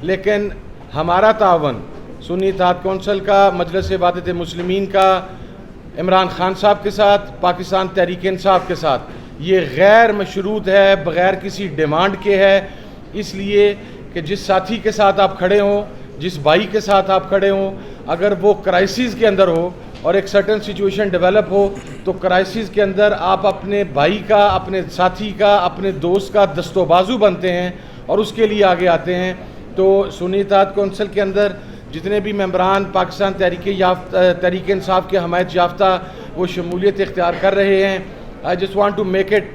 لیکن ہمارا تعاون سنی اتحاد کونسل کا، مجلس وحدت مسلمین کا، عمران خان صاحب کے ساتھ، پاکستان تحریک انصاف کے ساتھ یہ غیر مشروط ہے، بغیر کسی ڈیمانڈ کے ہے، اس لیے کہ جس ساتھی کے ساتھ آپ کھڑے ہوں، جس بھائی کے ساتھ آپ کھڑے ہوں، اگر وہ کرائسس کے اندر ہو اور ایک سرٹن سچویشن ڈیولپ ہو تو کرائسس کے اندر آپ اپنے بھائی کا، اپنے ساتھی کا، اپنے دوست کا دست و بازو بنتے ہیں اور اس کے لیے آگے آتے ہیں۔ تو سنی اتحاد کونسل کے اندر جتنے بھی ممبران پاکستان تحریک انصاف کے حمایت یافتہ وہ شمولیت اختیار کر رہے ہیں۔ I just want to make it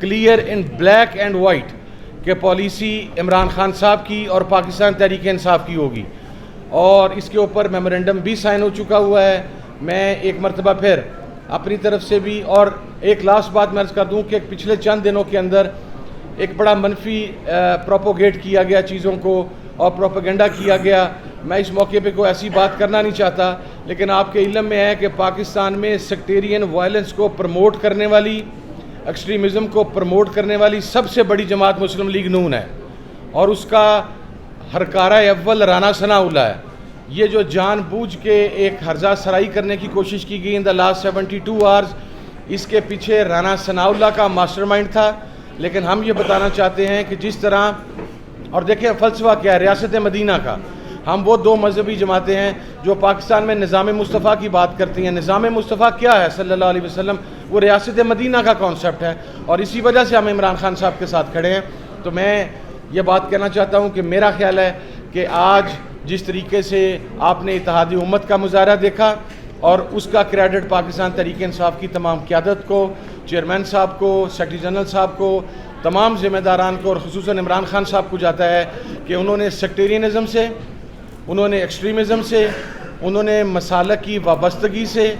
clear in black and white کہ پالیسی عمران خان صاحب کی اور پاکستان تحریک انصاف کی ہوگی، اور اس کے اوپر میمورنڈم بھی سائن ہو چکا ہوا ہے۔ میں ایک مرتبہ پھر اپنی طرف سے بھی، اور ایک لاسٹ بات میں عرض کر دوں کہ پچھلے چند دنوں کے اندر ایک بڑا منفی پروپوگیٹ کیا گیا چیزوں کو اور پروپیگنڈا کیا گیا۔ میں اس موقع پہ کوئی ایسی بات کرنا نہیں چاہتا، لیکن آپ کے علم میں ہے کہ پاکستان میں سیکٹیرین وائلنس کو پروموٹ کرنے والی، ایکسٹریمزم کو پروموٹ کرنے والی سب سے بڑی جماعت مسلم لیگ نون ہے، اور اس کا ہرکارہ اول رانا ثناء اللہ ہے۔ یہ جو جان بوجھ کے ایک ہرزہ سرائی کرنے کی کوشش کی گئی ان دا لاسٹ 72 آورز، اس کے پیچھے رانا ثناء اللہ کا ماسٹر مائنڈ تھا۔ لیکن ہم یہ بتانا چاہتے ہیں کہ جس طرح، اور دیکھیں فلسفہ کیا ہے ریاست مدینہ کا، ہم وہ دو مذہبی جماعتیں ہیں جو پاکستان میں نظام مصطفیٰ کی بات کرتی ہیں۔ نظام مصطفیٰ کیا ہے صلی اللہ علیہ وسلم؟ وہ ریاست مدینہ کا کانسیپٹ ہے، اور اسی وجہ سے ہم عمران خان صاحب کے ساتھ کھڑے ہیں۔ تو میں یہ بات کہنا چاہتا ہوں کہ میرا خیال ہے کہ آج جس طریقے سے آپ نے اتحادی امت کا مظاہرہ دیکھا، اور اس کا کریڈٹ پاکستان تحریک انصاف کی تمام قیادت کو، چیئرمین صاحب کو، سیکرٹری جنرل صاحب کو، تمام ذمہ داران کو، اور خصوصاً عمران خان صاحب کو جاتا ہے کہ انہوں نے سیکٹیرینزم سے، انہوں نے ایکسٹریمزم سے، انہوں نے مسالک کی وابستگی سے،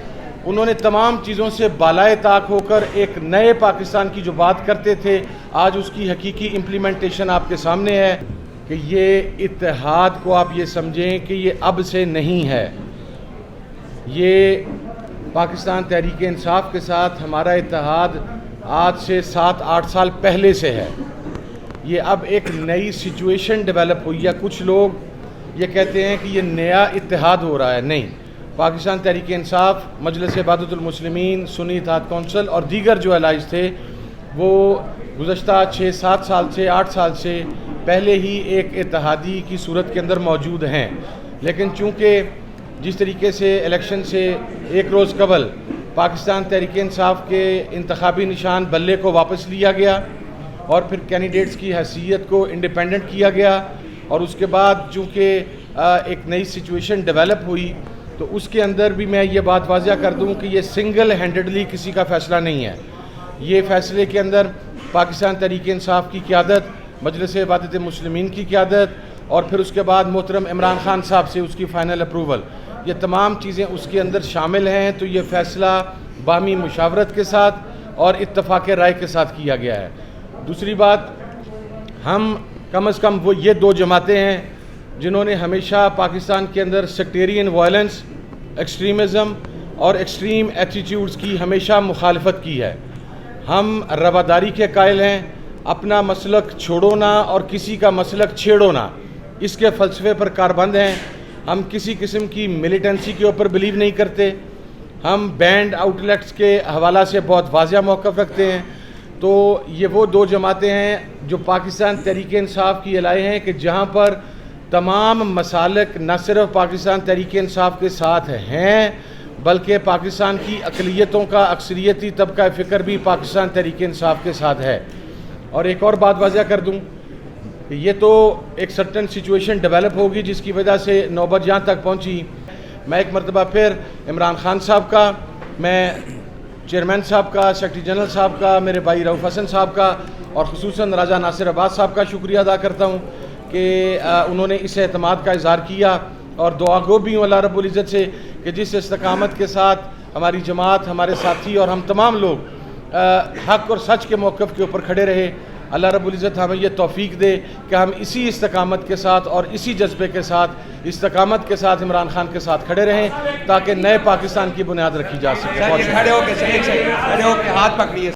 انہوں نے تمام چیزوں سے بالائے طاق ہو کر ایک نئے پاکستان کی جو بات کرتے تھے، آج اس کی حقیقی امپلیمنٹیشن آپ کے سامنے ہے کہ یہ اتحاد کو آپ یہ سمجھیں کہ یہ اب سے نہیں ہے، یہ پاکستان تحریک انصاف کے ساتھ ہمارا اتحاد آج سے 7-8 سال پہلے سے ہے۔ یہ اب ایک نئی سچویشن ڈیولپ ہوئی ہے۔ کچھ لوگ یہ کہتے ہیں کہ یہ نیا اتحاد ہو رہا ہے، نہیں۔ پاکستان تحریک انصاف، مجلس وحدت المسلمین، سنی اتحاد کونسل اور دیگر جو الائز تھے، وہ گزشتہ 6-7 سال سے 8 سال سے پہلے ہی ایک اتحادی کی صورت کے اندر موجود ہیں۔ لیکن چونکہ جس طریقے سے الیکشن سے ایک روز قبل پاکستان تحریک انصاف کے انتخابی نشان بلے کو واپس لیا گیا، اور پھر کینڈیڈیٹس کی حیثیت کو انڈیپینڈنٹ کیا گیا، اور اس کے بعد چونکہ ایک نئی سچویشن ڈیولپ ہوئی، تو اس کے اندر بھی میں یہ بات واضح کر دوں کہ یہ سنگل ہینڈڈلی کسی کا فیصلہ نہیں ہے۔ یہ فیصلے کے اندر پاکستان تحریک انصاف کی قیادت، مجلس وحدت مسلمین کی قیادت، اور پھر اس کے بعد محترم عمران خان صاحب سے اس کی فائنل اپروول، یہ تمام چیزیں اس کے اندر شامل ہیں۔ تو یہ فیصلہ باہمی مشاورت کے ساتھ اور اتفاق رائے کے ساتھ کیا گیا ہے۔ دوسری بات، ہم کم از کم وہ یہ دو جماعتیں ہیں جنہوں نے ہمیشہ پاکستان کے اندر سیکٹیرین وائلنس، ایکسٹریمزم اور ایکسٹریم ایٹیٹیوڈز کی ہمیشہ مخالفت کی ہے۔ ہم رواداری کے قائل ہیں، اپنا مسلک چھوڑو نہ اور کسی کا مسلک چھیڑو نہ، اس کے فلسفے پر کاربند ہیں۔ ہم کسی قسم کی ملیٹنسی کے اوپر بلیو نہیں کرتے۔ ہم بینڈ آؤٹ لیٹس کے حوالہ سے بہت واضح موقف رکھتے ہیں۔ تو یہ وہ دو جماعتیں ہیں جو پاکستان تحریک انصاف کی الائے ہیں کہ جہاں پر تمام مسالک نہ صرف پاکستان تحریک انصاف کے ساتھ ہیں، بلکہ پاکستان کی اقلیتوں کا اکثریتی طبقہ فکر بھی پاکستان تحریک انصاف کے ساتھ ہے۔ اور ایک اور بات واضح کر دوں کہ یہ تو ایک سرٹن سچویشن ڈیولپ ہوگی جس کی وجہ سے نوبت جہاں تک پہنچی۔ میں ایک مرتبہ پھر عمران خان صاحب کا، میں چیئرمین صاحب کا، سیکرٹری جنرل صاحب کا، میرے بھائی رؤف حسن صاحب کا، اور خصوصاً راجہ ناصر عباس صاحب کا شکریہ ادا کرتا ہوں کہ انہوں نے اس اعتماد کا اظہار کیا، اور دعا گو بھی ہوں اللہ رب العزت سے کہ جس استقامت کے ساتھ ہماری جماعت، ہمارے ساتھی اور ہم تمام لوگ حق اور سچ کے موقف کے اوپر کھڑے رہے، اللہ رب العزت ہمیں یہ توفیق دے کہ ہم اسی استقامت کے ساتھ اور اسی جذبے کے ساتھ، استقامت کے ساتھ عمران خان کے ساتھ کھڑے رہیں تاکہ نئے پاکستان کی بنیاد رکھی جا سکے۔ کھڑے ہو کے ہاتھ پکڑیے۔